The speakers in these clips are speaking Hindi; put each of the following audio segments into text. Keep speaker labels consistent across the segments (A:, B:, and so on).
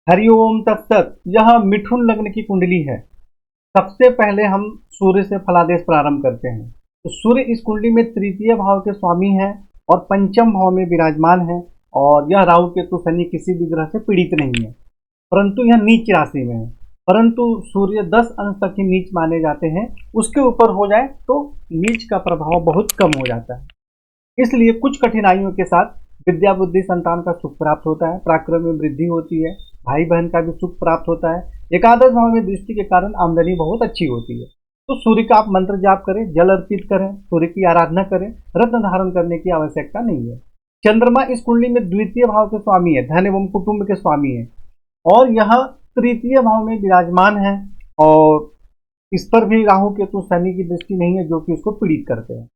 A: हरिओम तत्सत। यह मिथुन लग्न की कुंडली है। सबसे पहले हम सूर्य से फलादेश प्रारंभ करते हैं। तो सूर्य इस कुंडली में तृतीय भाव के स्वामी है और पंचम भाव में विराजमान है। और यह राहु केतु शनि किसी भी ग्रह से पीड़ित नहीं है, परंतु यह नीच राशि में है। परंतु सूर्य 10 अंश तक ही नीच माने जाते हैं, उसके ऊपर हो जाए तो नीच का प्रभाव बहुत कम हो जाता है। इसलिए कुछ कठिनाइयों के साथ विद्या बुद्धि संतान का सुख प्राप्त होता है, पराक्रम में वृद्धि होती है, भाई बहन का भी सुख प्राप्त होता है। एकादश भाव में दृष्टि के कारण आमदनी बहुत अच्छी होती है। तो सूर्य का आप मंत्र जाप करें, जल अर्पित करें, सूर्य की आराधना करें, रत्न धारण करने की आवश्यकता नहीं है। चंद्रमा इस कुंडली में द्वितीय भाव के स्वामी है, धन एवं कुटुंब के स्वामी है और यह तृतीय भाव में विराजमान है। और इस पर भी राहु केतु शनि की दृष्टि नहीं है, जो कि उसको पीड़ित करते हैं,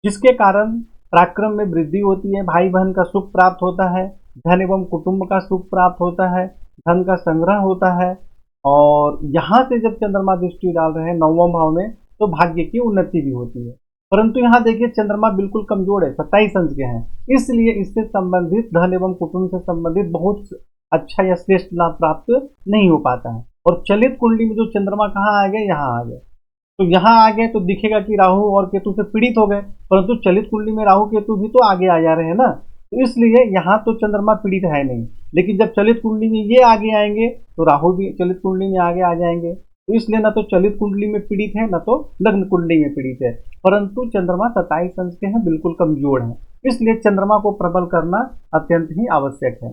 A: जिसके कारण पराक्रम में वृद्धि होती है, भाई बहन का सुख प्राप्त होता है, धन एवं कुटुंब का सुख प्राप्त होता है, धन का संग्रह होता है। और यहाँ से जब चंद्रमा दृष्टि डाल रहे हैं 9वें भाव में, तो भाग्य की उन्नति भी होती है। परंतु यहाँ देखिए चंद्रमा बिल्कुल कमजोर है, 27 अंश के हैं, इसलिए इससे संबंधित धन एवं कुटुंब से संबंधित बहुत अच्छा या श्रेष्ठ लाभ प्राप्त नहीं हो पाता है। और चलित कुंडली में जो चंद्रमा कहाँ आ गए, यहाँ आ गए। तो यहाँ आ गए तो दिखेगा कि राहु और केतु से पीड़ित हो गए, परंतु चलित कुंडली में राहु केतु भी तो आगे आ जा रहे हैं ना, तो इसलिए यहाँ तो चंद्रमा पीड़ित है नहीं। लेकिन जब चलित कुंडली में ये आगे आएंगे तो राहु भी चलित कुंडली में आगे आ जाएंगे। तो इसलिए न तो चलित कुंडली में पीड़ित है, न तो लग्न कुंडली में पीड़ित है, परंतु चंद्रमा 27 अंश के हैं, बिल्कुल कमजोर है। इसलिए चंद्रमा को प्रबल करना अत्यंत ही आवश्यक है।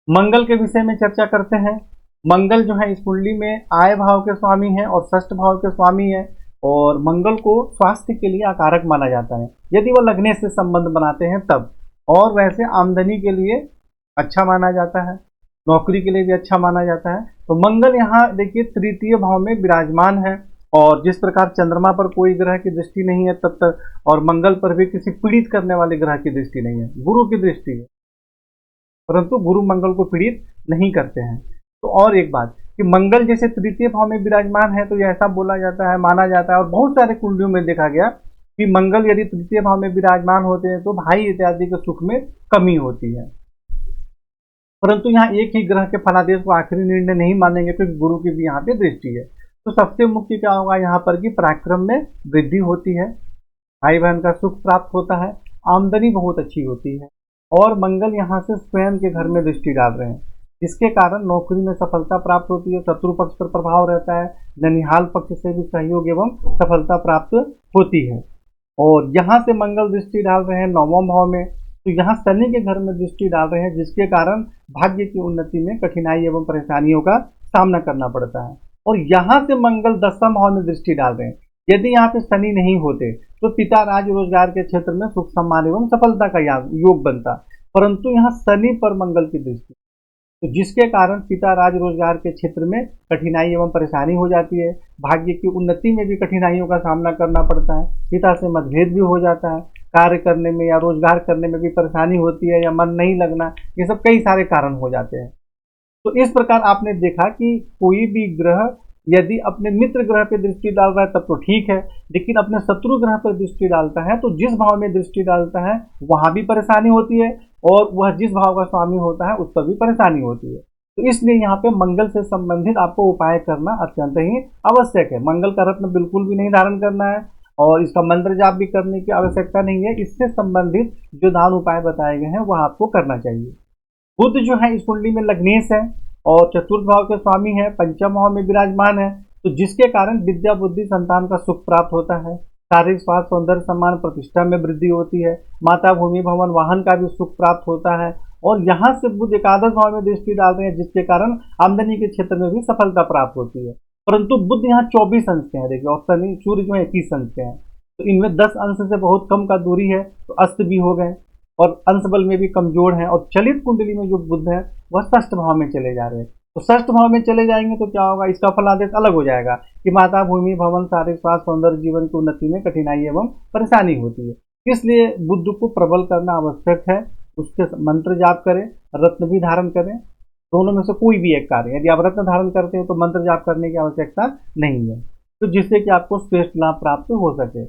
A: मंगल के विषय में चर्चा करते हैं। मंगल जो है इस कुंडली में आय भाव के स्वामी है और षष्ठ भाव के स्वामी है। और मंगल को स्वास्थ्य के लिए अकारक माना जाता है, यदि वह लग्न से संबंध बनाते हैं तब। और वैसे आमदनी के लिए अच्छा माना जाता है, नौकरी के लिए भी अच्छा माना जाता है। तो मंगल यहाँ देखिए तृतीय भाव में विराजमान है। और जिस प्रकार चंद्रमा पर कोई ग्रह की दृष्टि नहीं है तब तक, और मंगल पर भी किसी पीड़ित करने वाले ग्रह की दृष्टि नहीं है, गुरु की दृष्टि है, परंतु गुरु मंगल को पीड़ित नहीं करते हैं। तो और एक बात कि मंगल जैसे तृतीय भाव में विराजमान है, तो यह ऐसा बोला जाता है, माना जाता है, और बहुत सारे कुंडलियों में देखा गया कि मंगल यदि तृतीय भाव में विराजमान होते हैं तो भाई इत्यादि के सुख में कमी होती है। परंतु यहाँ एक ही ग्रह के फलादेश को आखिरी निर्णय नहीं मानेंगे, क्योंकि गुरु की भी यहाँ पे दृष्टि है। तो सबसे मुख्य क्या होगा यहाँ पर कि पराक्रम में वृद्धि होती है, भाई बहन का सुख प्राप्त होता है, आमदनी बहुत अच्छी होती है। और मंगल यहाँ से स्वयं के घर में दृष्टि डाल रहे हैं, जिसके कारण नौकरी में सफलता प्राप्त होती है, शत्रु पक्ष पर प्रभाव रहता है, ननिहाल पक्ष से भी सहयोग एवं सफलता प्राप्त होती है। और यहाँ से मंगल दृष्टि डाल रहे हैं 9वें भाव में, तो यहाँ शनि के घर में दृष्टि डाल रहे हैं, जिसके कारण भाग्य की उन्नति में कठिनाई एवं परेशानियों का सामना करना पड़ता है। और यहाँ से मंगल 10वें भाव में दृष्टि डाल रहे हैं। यदि यहाँ पे शनि नहीं होते तो पिता राज रोजगार के क्षेत्र में सुख सम्मान एवं सफलता का योग बनता, परंतु यहाँ शनि पर मंगल की दृष्टि, तो जिसके कारण पिता राज रोजगार के क्षेत्र में कठिनाई एवं परेशानी हो जाती है, भाग्य की उन्नति में भी कठिनाइयों का सामना करना पड़ता है, पिता से मतभेद भी हो जाता है, कार्य करने में या रोजगार करने में भी परेशानी होती है, या मन नहीं लगना, ये सब कई सारे कारण हो जाते हैं। तो इस प्रकार आपने देखा कि कोई भी ग्रह यदि अपने मित्र ग्रह पर दृष्टि डाल रहा है तब तो ठीक है, लेकिन अपने शत्रु ग्रह पर दृष्टि डालता है तो जिस भाव में दृष्टि डालता है वहां भी परेशानी होती है, और वह जिस भाव का स्वामी होता है उस पर भी परेशानी होती है। तो इसलिए यहाँ पे मंगल से संबंधित आपको उपाय करना अत्यंत ही आवश्यक है। मंगल का रत्न बिल्कुल भी नहीं धारण करना है, और इसका मंत्र जाप भी करने की आवश्यकता नहीं है। इससे संबंधित जो दान उपाय बताए गए हैं वह आपको करना चाहिए। बुध जो है इस कुंडली में लग्नेश है और चतुर्थ भाव के स्वामी है, पंचम भाव में विराजमान है, तो जिसके कारण विद्या बुद्धि संतान का सुख प्राप्त होता है, शारीरिक स्वास्थ्य सौंदर्य सम्मान प्रतिष्ठा में वृद्धि होती है, माता भूमि भवन वाहन का भी सुख प्राप्त होता है। और यहाँ से बुध एकादश भाव में दृष्टि डालते हैं, जिसके कारण आमदनी के क्षेत्र में भी सफलता प्राप्त होती है। परंतु बुध यहाँ 24 अंश के हैं देखिए, और शनि सूर्य जो है 21 अंश के हैं, तो इनमें 10 अंश से बहुत कम का दूरी है, तो अस्त भी हो गए और अंश बल में भी कमजोर हैं। और चलित कुंडली में जो बुध है वह षष्ठ भाव में चले जा रहे हैं, तो षष्ठ भाव में चले जाएंगे तो क्या होगा, इसका फलादेश अलग हो जाएगा कि माता भूमि भवन शारीरिक स्वास्थ्य सौंदर्य जीवन की उन्नति में कठिनाई एवं परेशानी होती है। इसलिए बुध को प्रबल करना आवश्यक है, उसके मंत्र जाप करें, रत्न भी धारण करें, दोनों में से कोई भी एक कार्य। यदि आप रत्न धारण करते हैं तो मंत्र जाप करने की आवश्यकता नहीं है, तो जिससे कि आपको श्रेष्ठ लाभ प्राप्त हो सके।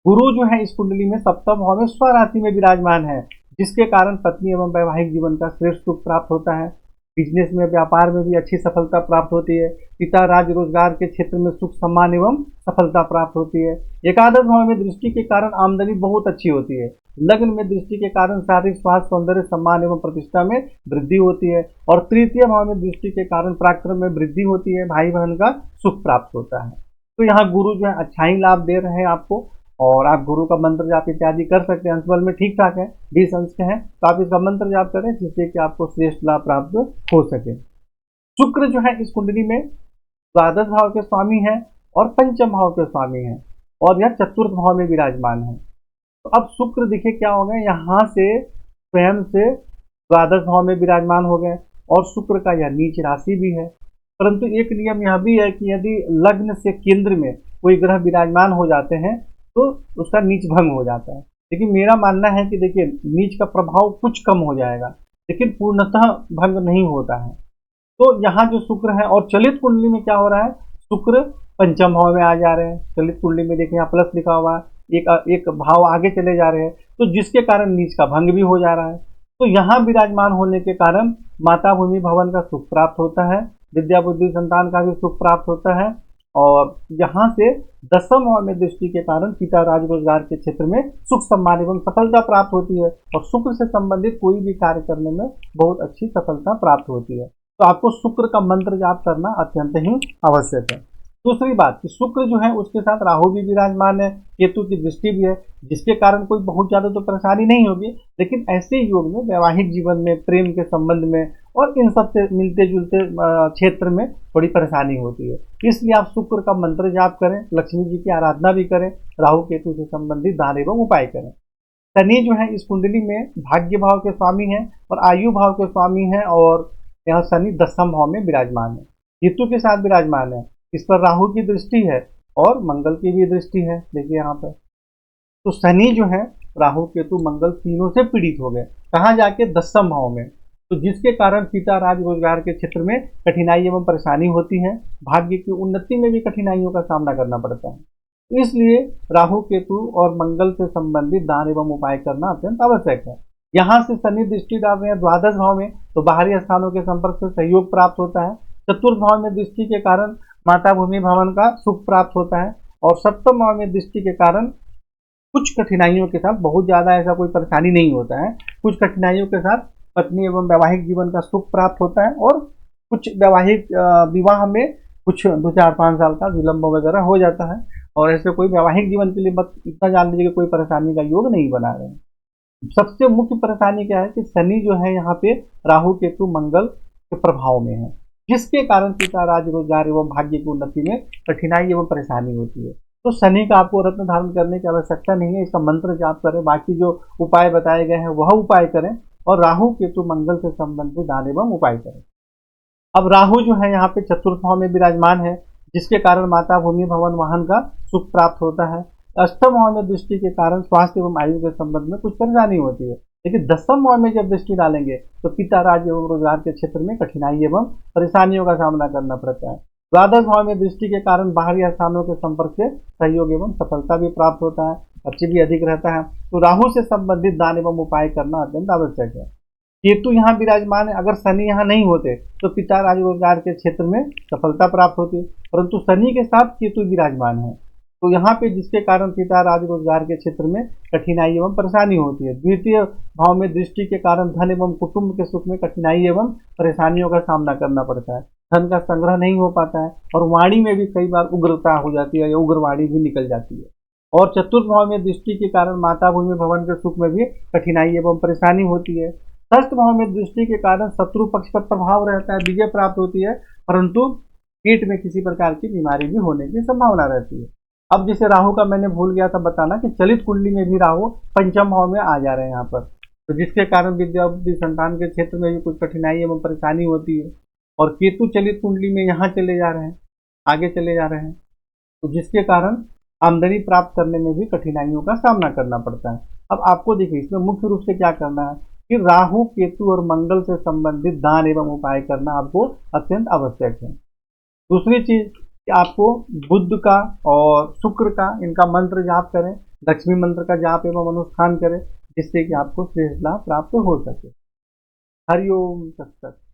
A: गुरु जो है इस कुंडली में सप्तम भाव में स्वराशि में विराजमान है, जिसके कारण पत्नी एवं वैवाहिक जीवन का श्रेष्ठ सुख प्राप्त होता है। बिजनेस में, व्यापार में भी अच्छी सफलता प्राप्त होती है। पिता राज रोजगार के क्षेत्र में सुख सम्मान एवं सफलता प्राप्त होती है। एकादश भाव में दृष्टि के कारण आमदनी बहुत अच्छी होती है। लग्न में दृष्टि के कारण शारीरिक स्वास्थ्य, सौंदर्य, सम्मान एवं प्रतिष्ठा में वृद्धि होती है। और तृतीय भाव में दृष्टि के कारण पराक्रम में वृद्धि होती है। भाई बहन का सुख प्राप्त होता है। तो यहाँ गुरु जो है अच्छा ही लाभ दे रहे हैं आपको, और आप गुरु का मंत्र जाप इत्यादि कर सकते हैं। अंशबल में ठीक ठाक है, 20 अंश के हैं, तो आप इसका मंत्र जाप करें जिससे कि आपको श्रेष्ठ लाभ प्राप्त हो सके। शुक्र जो है इस कुंडली में द्वादश भाव के स्वामी है और पंचम भाव के स्वामी है, और यह चतुर्थ भाव में विराजमान है। तो अब शुक्र देखिए क्या हो गए, यहाँ से स्वयं से द्वादश भाव में विराजमान हो गए, और शुक्र का यह नीच राशि भी है। परंतु एक नियम यह भी है कि यदि लग्न से केंद्र में कोई ग्रह विराजमान हो जाते हैं तो उसका नीच भंग हो जाता है। लेकिन मेरा मानना है कि देखिए नीच का प्रभाव कुछ कम हो जाएगा, लेकिन पूर्णतः भंग नहीं होता है। तो यहाँ जो शुक्र है, और चलित कुंडली में क्या हो रहा है, शुक्र पंचम भाव में आ जा रहे हैं। चलित कुंडली में देखिए यहाँ प्लस लिखा हुआ है, एक भाव आगे चले जा रहे हैं, तो जिसके कारण नीच का भंग भी हो जा रहा है। तो यहाँ विराजमान होने के कारण माता भूमि भवन का सुख प्राप्त होता है, विद्या बुद्धि संतान का भी सुख प्राप्त होता है। और यहाँ से दसम भाव में दृष्टि के कारण पिता राज रोजगार के क्षेत्र में सुख सम्मान एवं सफलता प्राप्त होती है, और शुक्र से संबंधित कोई भी कार्य करने में बहुत अच्छी सफलता प्राप्त होती है। तो आपको शुक्र का मंत्र जाप करना अत्यंत ही आवश्यक है। दूसरी बात कि शुक्र जो है उसके साथ राहु भी विराजमान है, केतु की दृष्टि भी है, जिसके कारण कोई बहुत ज्यादा तो परेशानी नहीं होगी, लेकिन ऐसे योग में वैवाहिक जीवन में, प्रेम के संबंध में और इन सब से मिलते जुलते क्षेत्र में थोड़ी परेशानी होती है। इसलिए आप शुक्र का मंत्र जाप करें, लक्ष्मी जी की आराधना भी करें, राहु केतु से संबंधित दान एवं उपाय करें। शनि जो है इस कुंडली में भाग्य भाव के स्वामी है और आयु भाव के स्वामी है, और यहाँ शनि दसम भाव में विराजमान है, केतु के साथ विराजमान है। इस पर राहु की दृष्टि है और मंगल की भी दृष्टि है, देखिए यहाँ पर। तो शनि जो है, राहु केतु मंगल तीनों से पीड़ित हो गए, कहाँ जाके दसम भाव में, तो जिसके कारण पिता राज रोजगार के क्षेत्र में कठिनाई एवं परेशानी होती है। भाग्य की उन्नति में भी कठिनाइयों का सामना करना पड़ता है। इसलिए राहु केतु और मंगल से संबंधित दान एवं उपाय करना अत्यंत आवश्यक है। यहाँ से शनि दृष्टि डाल रहे हैं द्वादश भाव में, तो बाहरी स्थानों के संपर्क से सहयोग प्राप्त होता है। चतुर्थ भाव में दृष्टि के कारण माता भूमि भवन का सुख प्राप्त होता है, और सप्तम भाव में दृष्टि के कारण कुछ कठिनाइयों के साथ, बहुत ज्यादा ऐसा कोई परेशानी नहीं होता है, कुछ कठिनाइयों के साथ पत्नी एवं वैवाहिक जीवन का सुख प्राप्त होता है, और कुछ वैवाहिक विवाह में कुछ 2-4-5 साल का विलंब वगैरह हो जाता है। और ऐसे कोई वैवाहिक जीवन के लिए मत इतना जान लीजिए कि कोई परेशानी का योग नहीं बना रहे हैं। सबसे मुख्य परेशानी क्या है कि शनि जो है यहाँ पे राहु केतु मंगल के प्रभाव में है, जिसके कारण पिता राज रोजगार एवं भाग्य की उन्नति में कठिनाई एवं परेशानी होती है। तो शनि का आपको रत्न धारण करने की आवश्यकता नहीं है, इसका मंत्र जाप करें, बाकी जो उपाय बताए गए हैं वह उपाय करें, और राहु केतु मंगल से संबंधित दान एवं उपाय करें। अब राहु जो है यहाँ पे चतुर्थ भाव में विराजमान है, जिसके कारण माता भूमि भवन वाहन का सुख प्राप्त होता है। अष्टम भाव में दृष्टि के कारण स्वास्थ्य एवं आयु के संबंध में कुछ परेशानी होती है, लेकिन दसम भाव में जब दृष्टि डालेंगे तो पिता राज एवं रोजगार के क्षेत्र में कठिनाई एवं परेशानियों का सामना करना पड़ता है। द्वादश भाव में दृष्टि के कारण बाहरी स्थानों के संपर्क से सहयोग एवं सफलता भी प्राप्त होता है, खर्च भी अधिक रहता है। तो राहु से संबंधित दान एवं उपाय करना अत्यंत आवश्यक है। केतु यहाँ विराजमान है, अगर शनि यहाँ नहीं होते तो पिता राज रोजगार के क्षेत्र में सफलता प्राप्त होती, परंतु शनि के साथ केतु विराजमान है, तो यहाँ पे जिसके कारण पिता राज रोजगार के क्षेत्र में कठिनाई एवं परेशानी होती है। द्वितीय भाव में दृष्टि के कारण धन एवं कुटुंब के सुख में कठिनाई एवं परेशानियों का सामना करना पड़ता है, धन का संग्रह नहीं हो पाता है, और वाणी में भी कई बार उग्रता हो जाती है या उग्रवाणी भी निकल जाती है। और चतुर्थ भाव में दृष्टि के कारण माता भूमि भवन के सुख में भी कठिनाई एवं परेशानी होती है। षष्ठ भाव में दृष्टि के कारण शत्रु पक्ष पर प्रभाव रहता है, विजय प्राप्त होती है, परंतु पेट में किसी प्रकार की बीमारी भी होने की संभावना रहती है। अब जैसे राहु का मैंने भूल गया था बताना कि चलित कुंडली में भी राहु पंचम भाव में आ जा रहे हैं यहाँ पर, तो जिसके कारण विद्या बुद्धि संतान के क्षेत्र में भी कुछ कठिनाई एवं परेशानी होती है। और केतु चलित कुंडली में यहाँ चले जा रहे हैं, आगे चले जा रहे हैं, तो जिसके कारण आमदनी प्राप्त करने में भी कठिनाइयों का सामना करना पड़ता है। अब आपको देखिए इसमें मुख्य रूप से क्या करना है कि राहु केतु और मंगल से संबंधित दान एवं उपाय करना आपको अत्यंत आवश्यक है। दूसरी चीज कि आपको बुध का और शुक्र का इनका मंत्र जाप करें, लक्ष्मी मंत्र का जाप एवं अनुष्ठान करें, जिससे कि आपको श्रेष्ठ लाभ प्राप्त हो सके। हरिओम तत्सत।